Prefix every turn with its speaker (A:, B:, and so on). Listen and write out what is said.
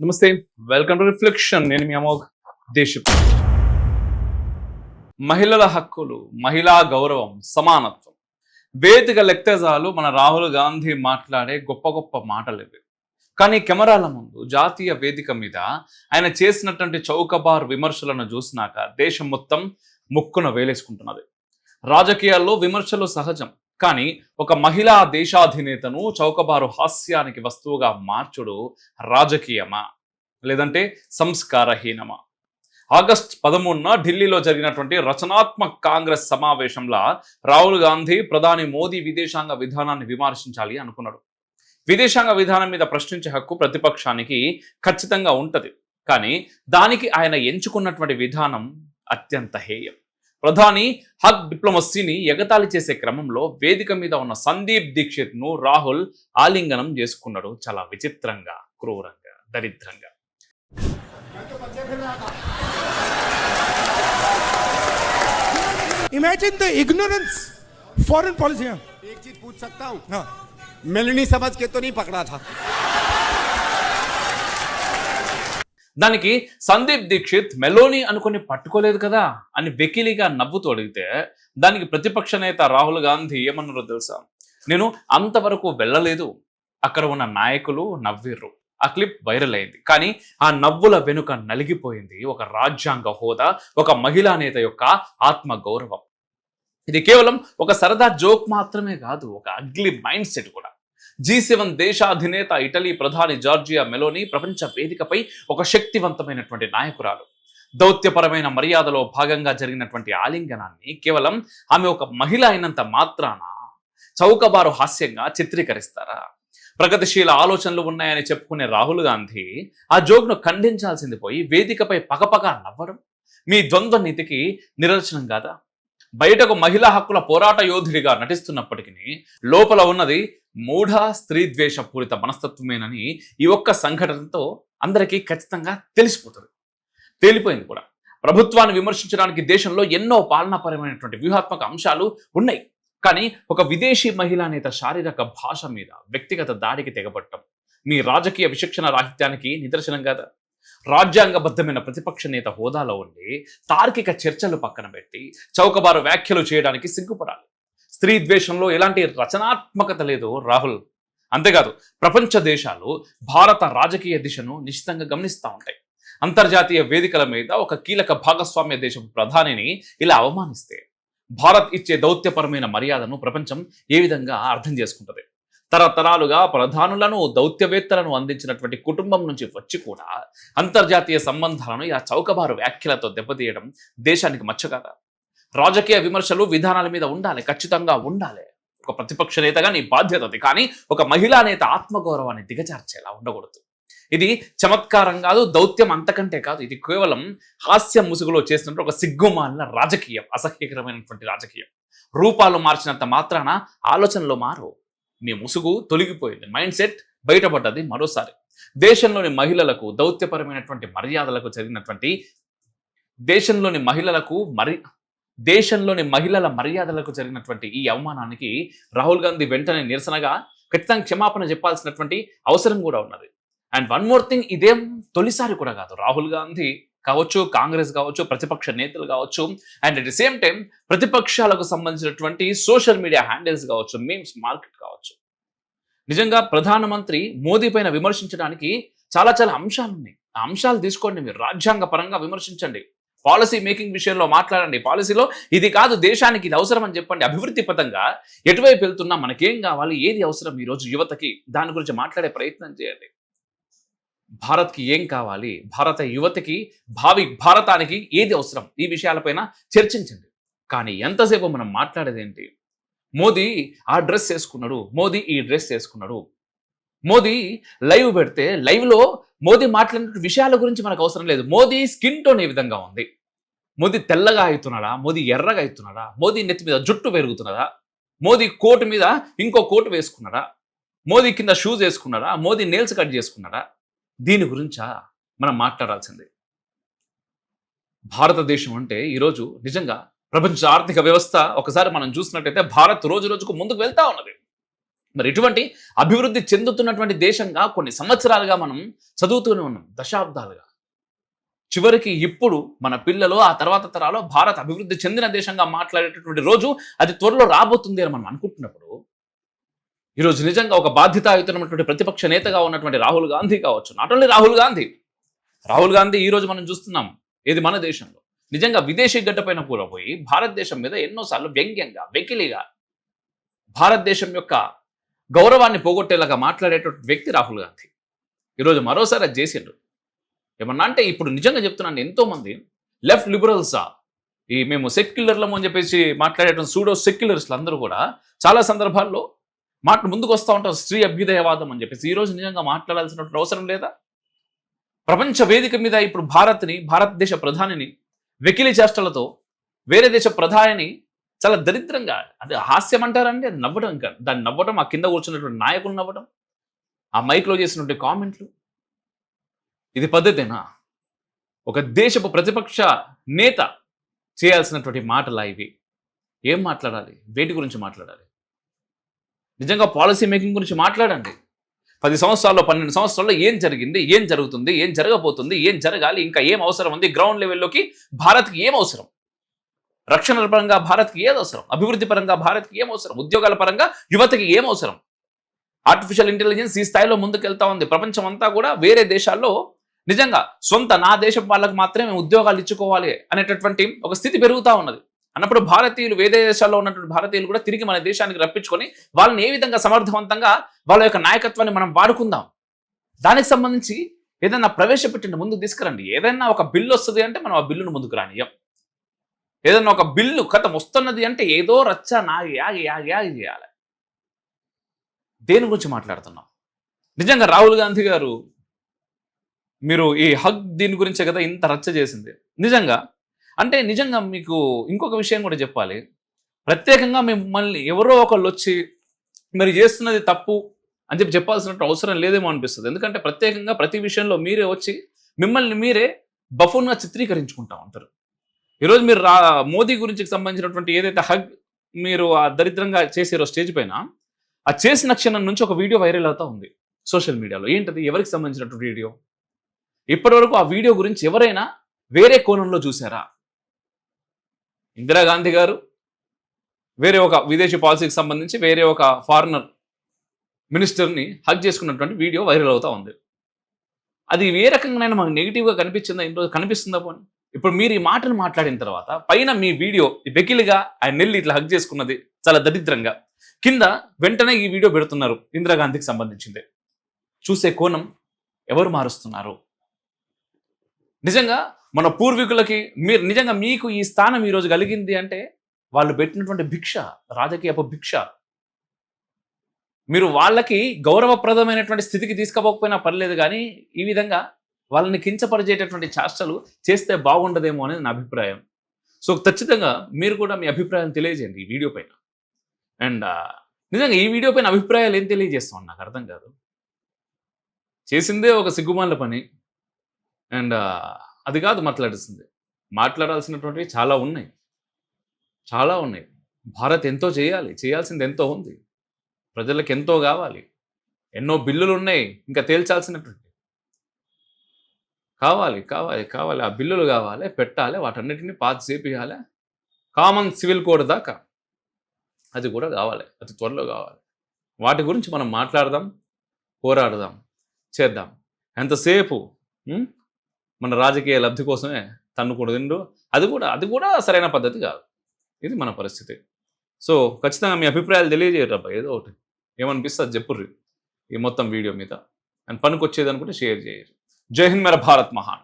A: నమస్తే, welcome to reflection. నేను మీ అమోఘ్ దేశప్. మహిళల హక్కులు, మహిళా గౌరవం, సమానత్వం, వేదిక లెక్తజాలు మన రాహుల్ గాంధీ మాట్లాడే గొప్ప గొప్ప మాటలు ఇవి. కానీ కెమెరాల ముందు జాతీయ వేదిక మీద ఆయన చేసినటువంటి చౌకబార్ విమర్శలను చూసినాక దేశం మొత్తం ముక్కున వేలేసుకుంటున్నది. రాజకీయాల్లో విమర్శలు సహజం, కానీ ఒక మహిళా దేశాధినేతను చౌకబారు హాస్యానికి వస్తువుగా మార్చుడు రాజకీయమా లేదంటే సంస్కారహీనమా? ఆగస్ట్ 13న ఢిల్లీలో జరిగినటువంటి రచనాత్మక కాంగ్రెస్ సమావేశంలో రాహుల్ గాంధీ ప్రధాని మోదీ విదేశాంగ విధానాన్ని విమర్శించాలి అనుకున్నాడు. విదేశాంగ విధానం మీద ప్రశ్నించే హక్కు ప్రతిపక్షానికి ఖచ్చితంగా ఉంటది, కానీ దానికి ఆయన ఎంచుకున్నటువంటి విధానం అత్యంత హేయం. ప్రధాని హక్ డిప్లొమసీని ఎగతాళి చేసే క్రమంలో వేదిక మీద ఉన్న సందీప్ దీక్షిత్ ను రాహుల్ ఆలింగనం చేసుకున్నాడు. చాలా విచిత్రంగా, క్రూరంగా, దరిద్రంగా.
B: Imagine the ignorance foreign policy.
C: एक चीज पूछ सकता हूँ? हाँ, मिलनी समझ के तो नहीं पकड़ा था?
A: దానికి సందీప్ దీక్షిత్ మెలోని అనుకుని పట్టుకోలేదు కదా అని వెకిలిగా నవ్వుతూ అడిగితే దానికి ప్రతిపక్ష నేత రాహుల్ గాంధీ ఏమన్నారో తెలుసా? నేను అంతవరకు వెళ్ళలేదు, అక్కడ ఉన్న నాయకులు నవ్విర్రు. ఆ క్లిప్ వైరల్ అయింది, కానీ ఆ నవ్వుల వెనుక నలిగిపోయింది ఒక రాజ్యాంగ హోదా, ఒక మహిళా నేత యొక్క ఆత్మ గౌరవం. ఇది కేవలం ఒక సరదా జోక్ మాత్రమే కాదు, ఒక అగ్లీ మైండ్ సెట్ కూడా. G7 దేశాధినేత ఇటలీ ప్రధాని జార్జియా మెలోని ప్రపంచ వేదికపై ఒక శక్తివంతమైనటువంటి నాయకురాలు. దౌత్యపరమైన మర్యాదలో భాగంగా జరిగినటువంటి ఆలింగనాన్ని కేవలం ఆమె ఒక మహిళ అయినంత మాత్రాన చౌకబారు హాస్యంగా చిత్రీకరిస్తారా? ప్రగతిశీల ఆలోచనలు ఉన్నాయని చెప్పుకునే రాహుల్ గాంధీ ఆ జోక్ను ఖండించాల్సింది పోయి వేదికపై పకపక నవ్వడం మీ ద్వంద్వ నీతికి నిదర్శనం కాదా? బయటకు మహిళా హక్కుల పోరాట యోధుడిగా నటిస్తున్నప్పటికీ లోపల ఉన్నది మూఢ స్త్రీ ద్వేష పూరిత మనస్తత్వమేనని ఈ ఒక్క సంఘటనతో అందరికీ ఖచ్చితంగా తేలిపోయింది కూడా. ప్రభుత్వాన్ని విమర్శించడానికి దేశంలో ఎన్నో పాలనాపరమైనటువంటి వ్యూహాత్మక అంశాలు ఉన్నాయి, కానీ ఒక విదేశీ మహిళా నేత శారీరక భాష మీద వ్యక్తిగత దాడికి తెగబట్టం మీ రాజకీయ విచక్షణ రాహిత్యానికి నిదర్శనం కాదా? రాజ్యాంగబద్ధమైన ప్రతిపక్ష నేత హోదాలో ఉండి తార్కిక చర్చలు పక్కన పెట్టి చౌకబారు వ్యాఖ్యలు చేయడానికి సిగ్గుపడాలి. స్త్రీ ద్వేషంలో ఎలాంటి రచనాత్మకత లేదు రాహుల్. అంతేకాదు, ప్రపంచ దేశాలు భారత రాజకీయ దిశను నిశ్చితంగా గమనిస్తూ ఉంటాయి. అంతర్జాతీయ వేదికల మీద ఒక కీలక భాగస్వామ్య దేశం ప్రధానిని ఇలా అవమానిస్తే భారత్ ఇచ్చే దౌత్యపరమైన మర్యాదను ప్రపంచం ఏ విధంగా అర్థం చేసుకుంటుంది? తరతరాలుగా ప్రధానులను, దౌత్యవేత్తలను అందించినటువంటి కుటుంబం నుంచి వచ్చి కూడా అంతర్జాతీయ సంబంధాలను ఇలా చౌకబారు వ్యాఖ్యలతో దెబ్బతీయడం దేశానికి మచ్చగాదా? రాజకీయ విమర్శలు విధానాల మీద ఉండాలి, ఖచ్చితంగా ఉండాలి. ఒక ప్రతిపక్ష నేతగా నీ బాధ్యత అది, కానీ ఒక మహిళా నేత ఆత్మగౌరవాన్ని దిగజార్చేలా ఉండకూడదు. ఇది చమత్కారం కాదు, దౌత్యం అంతకంటే కాదు. ఇది కేవలం హాస్య ముసుగులో చేసినట్టు ఒక సిగ్గుమాలిన రాజకీయం, అసహ్యకరమైనటువంటి రాజకీయం. రూపాలు మార్చినంత మాత్రాన ఆలోచనలు మారు. మీ ముసుగు తొలగిపోయింది, మైండ్ సెట్ బయటపడ్డది. మరోసారి దేశంలోని మహిళలకు దౌత్యపరమైనటువంటి మర్యాదలకు జరిగినటువంటి దేశంలోని మహిళల మర్యాదలకు జరిగినటువంటి ఈ అవమానానికి రాహుల్ గాంధీ వెంటనే నిరసనగా ఖచ్చితంగా క్షమాపణ చెప్పాల్సినటువంటి అవసరం కూడా ఉన్నది. అండ్ వన్ మోర్ థింగ్, ఇదేం తొలిసారి కూడా కాదు. రాహుల్ గాంధీ కావచ్చు, కాంగ్రెస్ కావచ్చు, ప్రతిపక్ష నేతలు కావచ్చు, and at the same time ప్రతిపక్షాలకు సంబంధించినటువంటి సోషల్ మీడియా హ్యాండిల్స్ కావచ్చు, మీమ్స్ మార్కెట్ కావచ్చు. నిజంగా ప్రధానమంత్రి మోదీ పైన విమర్శించడానికి చాలా చాలా అంశాలు ఉన్నాయి. ఆ అంశాలు తీసుకోండి, మీరు రాజ్యాంగ పరంగా విమర్శించండి, పాలసీ మేకింగ్ విషయంలో మాట్లాడండి, పాలసీలో ఇది కాదు దేశానికి ఇది అవసరం అని చెప్పండి. అభివృద్ధి పథంగా ఎటువైపు వెళ్తున్నా, మనకేం కావాలి, ఏది అవసరం ఈరోజు యువతకి, దాని గురించి మాట్లాడే ప్రయత్నం చేయండి. భారత్కి ఏం కావాలి, భారత యువతకి, భావి భారతానికి ఏది అవసరం, ఈ విషయాలపైన చర్చించండి. కానీ ఎంతసేపు మనం మాట్లాడేది ఏంటి? మోదీ ఆ డ్రెస్ వేసుకున్నాడు, మోదీ ఈ డ్రెస్ వేసుకున్నాడు, మోదీ లైవ్ పెడితే లైవ్లో మోదీ మాట్లాడిన విషయాల గురించి మనకు అవసరం లేదు. మోదీ స్కిన్ టోన్ ఏ విధంగా ఉంది, మోదీ తెల్లగా అవుతున్నాడా, మోదీ ఎర్రగా అవుతున్నాడా, మోదీ నెత్తి మీద జుట్టు పెరుగుతున్నదా, మోదీ కోటు మీద ఇంకో కోటు వేసుకున్నాడా, మోదీ కింద షూస్ వేసుకున్నాడా, మోదీ నేల్స్ కట్ చేసుకున్నాడా? దీని గురించా మనం మాట్లాడాల్సింది. భారతదేశం అంటే ఈరోజు నిజంగా ప్రపంచ ఆర్థిక వ్యవస్థ ఒకసారి మనం చూసినట్టయితే భారత్ రోజు రోజుకు ముందుకు వెళ్తా ఉన్నది. మరి ఇటువంటి అభివృద్ధి చెందుతున్నటువంటి దేశంగా కొన్ని సంవత్సరాలుగా మనం చదువుతూనే ఉన్నాం, దశాబ్దాలుగా. చివరికి ఇప్పుడు మన పిల్లలు ఆ తర్వాత తరాలు భారత్ అభివృద్ధి చెందిన దేశంగా మాట్లాడేటటువంటి రోజు అది త్వరలో రాబోతుంది అని మనం అనుకుంటున్నప్పుడు, ఈరోజు నిజంగా ఒక బాధ్యతాయుతమైనటువంటి ప్రతిపక్ష నేతగా ఉన్నటువంటి రాహుల్ గాంధీ కావచ్చు, నాట్ ఓన్లీ రాహుల్ గాంధీ ఈ రోజు మనం చూస్తున్నాం ఏది మన దేశంలో నిజంగా విదేశీ గడ్డపైన కూడా పోయి భారతదేశం మీద ఎన్నోసార్లు వ్యంగ్యంగా వెకిలిగా భారతదేశం యొక్క గౌరవాన్ని పోగొట్టేలాగా మాట్లాడేటువంటి వ్యక్తి రాహుల్ గాంధీ ఈరోజు మరోసారి అది చేసిండ్రు. ఏమన్నా అంటే ఇప్పుడు నిజంగా చెప్తున్నాను, ఎంతో మంది లెఫ్ట్ లిబరల్సా ఈ మేము సెక్యులర్లము అని చెప్పేసి మాట్లాడేటువంటి సూడో సెక్యులర్స్లు అందరూ కూడా చాలా సందర్భాల్లో ముందుకు వస్తూ ఉంటారు, స్త్రీ అభ్యుదయవాదం అని చెప్పేసి. ఈ రోజు నిజంగా మాట్లాడాల్సినటువంటి అవసరం లేదా? ప్రపంచ వేదిక మీద ఇప్పుడు భారతదేశ ప్రధానిని వెకిలి చేష్టలతో వేరే దేశ ప్రధానిని చాలా దరిద్రంగా, అది హాస్యం అంటారండి, అది నవ్వడం, ఇంకా దాన్ని నవ్వడం, ఆ కింద కూర్చున్నటువంటి నాయకులు నవ్వడం, ఆ మైక్లో చేసినటువంటి కామెంట్లు, ఇది పద్ధతేనా? ఒక దేశపు ప్రతిపక్ష నేత చేయాల్సినటువంటి మాటలా ఇవి? ఏం మాట్లాడాలి? వేటి గురించి మాట్లాడాలి? నిజంగా పాలసీ మేకింగ్ గురించి మాట్లాడండి. 10 సంవత్సరాల్లో 12 సంవత్సరాల్లో ఏం జరిగింది, ఏం జరుగుతుంది, ఏం జరగబోతుంది, ఏం జరగాలి, ఇంకా ఏం అవసరం ఉంది, గ్రౌండ్ లెవెల్లోకి భారత్కి ఏం అవసరం, రక్షణ పరంగా భారత్కి ఏది అవసరం, అభివృద్ధి పరంగా భారత్కి ఏం అవసరం, ఉద్యోగాల పరంగా యువతకి ఏం అవసరం. ఆర్టిఫిషియల్ ఇంటెలిజెన్స్ ఈ స్థాయిలో ముందుకెళ్తా ఉంది. ప్రపంచం అంతా కూడా వేరే దేశాల్లో నిజంగా నా దేశం వాళ్ళకి మాత్రమే ఉద్యోగాలు ఇచ్చుకోవాలి అనేటటువంటి ఒక స్థితి పెరుగుతూ ఉన్నది. అన్నప్పుడు భారతీయులు, వేరే దేశాల్లో ఉన్నటువంటి భారతీయులు కూడా తిరిగి మన దేశానికి రప్పించుకొని వాళ్ళని ఏ విధంగా సమర్థవంతంగా వాళ్ళ యొక్క నాయకత్వాన్ని మనం వాడుకుందాం. దానికి సంబంధించి ఏదైనా ప్రవేశపెట్టిన ముందుకు తీసుకురండి. ఏదైనా ఒక బిల్లు వస్తుంది అంటే మనం ఆ బిల్లును ముందుకు రానియం. ఏదైనా ఒక బిల్లు కథం వస్తున్నది అంటే ఏదో రచ్చ యాగి చేయాలి. దేని గురించి మాట్లాడుతున్నాం? నిజంగా రాహుల్ గాంధీ గారు, మీరు ఈ హగ్ దీని గురించే కదా ఇంత రచ్చ చేసింది. నిజంగా మీకు ఇంకొక విషయం కూడా చెప్పాలి. ప్రత్యేకంగా మిమ్మల్ని ఎవరో ఒకళ్ళు వచ్చి మీరు చేస్తున్నది తప్పు అని చెప్పాల్సిన అవసరం లేదేమో అనిపిస్తుంది. ఎందుకంటే ప్రత్యేకంగా ప్రతి విషయంలో మీరే వచ్చి మిమ్మల్ని మీరే బఫూన్గా చిత్రీకరించుకుంటా ఉంటారు. ఈరోజు మీరు మోదీ గురించి సంబంధించినటువంటి ఏదైతే హగ్ మీరు ఆ దరిద్రంగా చేసారో స్టేజ్ పైన, ఆ చేసిన క్షణం నుంచి ఒక వీడియో వైరల్ అవుతా ఉంది సోషల్ మీడియాలో. ఏంటది? ఎవరికి సంబంధించినటువంటి వీడియో? ఇప్పటివరకు ఆ వీడియో గురించి ఎవరైనా వేరే కోణంలో చూసారా? ఇందిరాగాంధీ గారు వేరే ఒక విదేశీ పాలసీకి సంబంధించి వేరే ఒక ఫారినర్ మినిస్టర్ని హగ్ చేసుకున్నటువంటి వీడియో వైరల్ అవుతా ఉంది. అది ఏ రకంగానైనా మనకు నెగిటివ్గా కనిపించిందా? ఈరోజు కనిపిస్తుందా? పోనీ ఇప్పుడు మీరు ఈ మాటను మాట్లాడిన తర్వాత పైన మీ వీడియో వెకిలిగా ఆయన నెల్లి ఇట్లా హగ్ చేసుకున్నది చాలా దరిద్రంగా, కింద వెంటనే ఈ వీడియో పెడుతున్నారు ఇందిరాగాంధీకి సంబంధించిందే. చూసే కోణం ఎవరు మారుస్తున్నారు? నిజంగా మన పూర్వీకులకి మీకు ఈ స్థానం ఈరోజు కలిగింది అంటే వాళ్ళు పెట్టినటువంటి భిక్ష, రాజకీయపు భిక్ష. మీరు వాళ్ళకి గౌరవప్రదమైనటువంటి స్థితికి తీసుకుపోకపోయినా పర్లేదు, కానీ ఈ విధంగా వాళ్ళని కించపరిచేటటువంటి చేష్టలు చేస్తే బాగుండదేమో అనేది నా అభిప్రాయం. సో ఖచ్చితంగా మీరు కూడా మీ అభిప్రాయం తెలియజేయండి ఈ వీడియో పైన. అండ్ నిజంగా ఈ వీడియో పైన అభిప్రాయాలు ఏం తెలియజేస్తాం నాకు అర్థం కాదు. చేసిందే ఒక సిగ్గుమాల పని. అండ్ అది కాదు మాట్లాడాల్సినటువంటివి చాలా ఉన్నాయి. భారత్ ఎంతో చేయాల్సింది ఎంతో ఉంది. ప్రజలకు ఎంతో కావాలి, ఎన్నో బిల్లులు ఉన్నాయి ఇంకా తేల్చాల్సినటువంటి. కావాలి ఆ బిల్లులు కావాలి, పెట్టాలి, వాటన్నిటిని పాస్ చేపియాలి. కామన్ సివిల్ కోడ్ దాకా అది కూడా కావాలి, అది త్వరలో కావాలి. వాటి గురించి మనం మాట్లాడదాం, పోరాడదాం, చేద్దాం. ఎంతసేపు మన రాజకీయ లబ్ధి కోసమే తన్నుకూడదు. అది కూడా సరైన పద్ధతి కాదు. ఇది మన పరిస్థితి. సో ఖచ్చితంగా మీ అభిప్రాయాలు తెలియజేయరు అబ్బా, ఏదో ఒకటి ఏమనిపిస్తే అది చెప్పుర్రి ఈ మొత్తం వీడియో మీద. అండ్ పనికొచ్చేది అనుకుంటే షేర్ చేయరు. జై హింద్, మేరా భారత్ మహాన్.